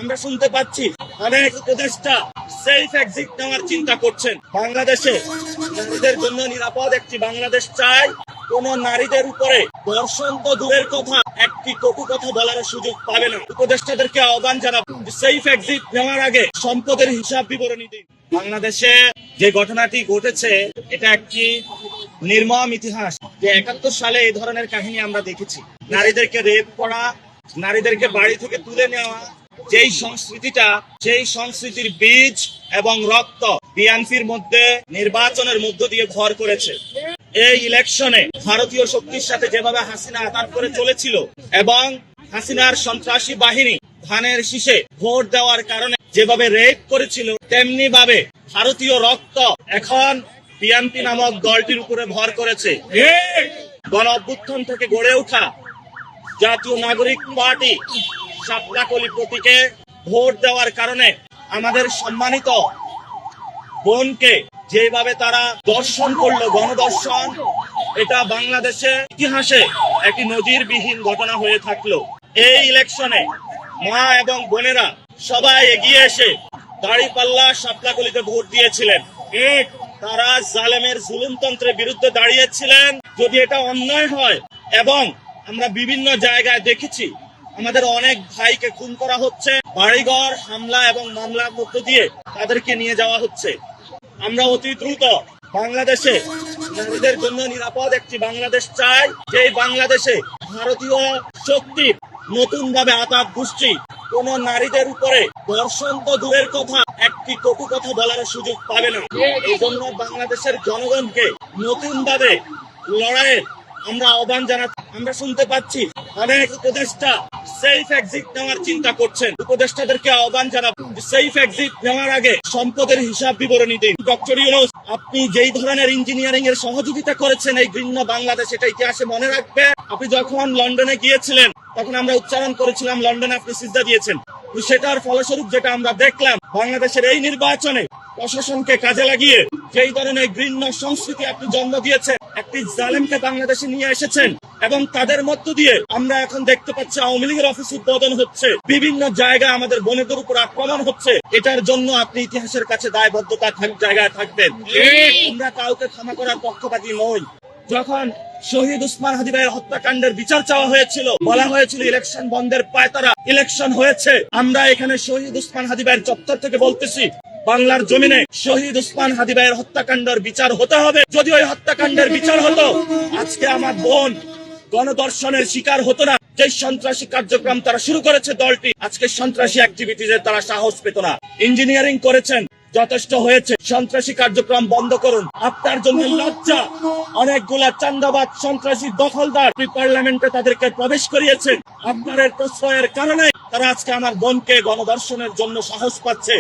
আমরা শুনতে পাচ্ছি অনেক উপদেষ্টা সেফ এক্সিট নেওয়ার চিন্তা করছেন। বাংলাদেশে নারীদের জন্য নিরাপদ একটি বাংলাদেশ চাই। কোন নারীদের উপরে ধর্ষণ তো দূরের কথা, একটি কটু কথা বলার সুযোগ পাবে না। উপদেষ্টাদেরকে আহ্বান জানাবো, সেফ এক্সিট নেওয়ার আগে সম্পদের হিসাব বিবরণী দিন। বাংলাদেশে যে ঘটনাটি ঘটেছে এটা একটি নির্মম ইতিহাস। যে ৭১ সালে এই ধরনের কাহিনী আমরা দেখেছি। নারীদেরকে রেপ করা, নারীদেরকে বাড়ি থেকে তুলে নেওয়া, যেই সংস্কৃতির বীজ এবং রক্ত বিএনপির মধ্যে নির্বাচনের মধ্য দিয়ে ভর করেছে। এই ইলেকশনে ভারতীয় শক্তির সাথে যেভাবে হাসিনা আঘাত করে চলেছিল এবং হাসিনার সন্ত্রাসী বাহিনী ধানের শীষে ভোট দেওয়ার কারণে যেভাবে রেপ করেছিল, তেমনি ভাবে ভারতীয় রক্ত এখন বিএনপি নামক দলটির উপরে ভর করেছে। গণ অভ্যুত্থান থেকে গড়ে ওঠা জাতীয় নাগরিক পার্টি শাপলাকলি প্রতীকে ভোট দেওয়ার কারণে আমাদের সম্মানিত বোনকে যেভাবে তারা দর্শন করলো, গণদর্শন, এটা বাংলাদেশের ইতিহাসে একটি নজিরবিহীন ঘটনা হয়ে থাকলো। এই ইলেকশনে মা এবং বোনেরা সবাই এগিয়ে এসে দাঁড়িপাল্লা শাপলাকলিতে ভোট দিয়েছিলেন। তারা জালেমের জুলুমতন্ত্রের বিরুদ্ধে দাঁড়িয়েছিলেন। যদি এটা অন্যায় হয়, এবং আমরা বিভিন্ন জায়গায় দেখেছি আমাদের অনেক ভাইকে খুন করা হচ্ছে, বাড়িঘর হামলা এবং মামলার মধ্য দিয়ে তাদেরকে নিয়ে যাওয়া হচ্ছে। আমরা অতি দ্রুত বাংলাদেশে নারীদের জন্য নিরাপদ একটি বাংলাদেশ চাই। যেই বাংলাদেশে ভারতীয় শক্তির নতুন ভাবে আঘাত গোষ্ঠী কোন নারীদের উপরে ধর্ষণ তো দূরের কথা, একটি কটু কথা বলার সুযোগ পাবে না। এই জন্য বাংলাদেশের জনগণকে নতুন ভাবে লড়াইয়ের আমরা আহ্বান জানাচ্ছি। আমরা শুনতে পাচ্ছি অনেক উপদেষ্টা সেফ এক্সিট নেওয়ার চিন্তা করছেন। উপদেষ্টাদেরকে আহ্বান জানাবো, সেফ এক্সিট নেওয়ার আগে সম্পদের হিসাব বিবরণী দিন। ডক্টর ইউনূস, আপনি যেই ধরনের ইঞ্জিনিয়ারিং এর সহযোগিতা করেছেন এই ঘৃণ্য বাংলাদেশ, এটা ইতিহাসে মনে রাখবে। আপনি যখন লন্ডনে গিয়েছিলেন তখন আমরা উচ্চারণ করেছিলাম লন্ডনে আপনি সিজদা দিয়েছেন। সেটার ফলস্বরূপ যেটা আমরা দেখলাম, বাংলাদেশের এই নির্বাচনে প্রশাসনকে কাজে লাগিয়ে যেই ধরনের ঘৃণ্য সংস্কৃতি আপনি জন্ম দিয়েছেন, একটি জালেমকে বাংলাদেশে নিয়ে এসেছেন এবং তাদের মধ্য দিয়ে আমরা এখন দেখতে পাচ্ছি আওয়ামী লীগের অফিস উদ্বোধন হচ্ছে, বিভিন্ন জায়গায় আমাদের বোনেদের উপর আক্রমণ হচ্ছে। এটার জন্য আপনি ইতিহাসের কাছে দায়বদ্ধতা জায়গায় থাকবেন। আমরা কাউকে ক্ষমা করার পক্ষপাতী নই। যখন শহীদ উসমান হাদি ভাইয়ের হত্যাকাণ্ডের বিচার চাওয়া হয়েছিল, বলা হয়েছিল ইলেকশন বন্ধের পায়তারা, ইলেকশন হয়েছে। আমরা এখানে শহীদ উসমান হাদি ভাইয়ের চত্বর থেকে বলতেছি, বাংলার জমিনে শহীদ উসমান হাদি ভাইয়ের হত্যাকাণ্ডের বিচার হতে হবে। যদি ওই হত্যাকাণ্ডের বিচার হতো, আজকে আমার বোন গণধর্ষণের শিকার হতো না। যে সন্ত্রাসী কার্যক্রম তারা শুরু করেছে দলটি, আজকে সন্ত্রাসী অ্যাক্টিভিটিজে তারা সাহস পেত না। ইঞ্জিনিয়ারিং করেছেন, যথেষ্ট হয়েছে। সন্ত্রাসী কার্যক্রম বন্ধ করুন। আপনার জন্য লজ্জা, অনেকগুলা চান্দাবাদ সন্ত্রাসী দখলদার পার্লামেন্টে তাদেরকে প্রবেশ করিয়েছেন। আপনার প্রশ্রয়ের কারণে তারা আজকে আমার বোনকে গণধর্ষণের জন্য সাহস পাচ্ছে।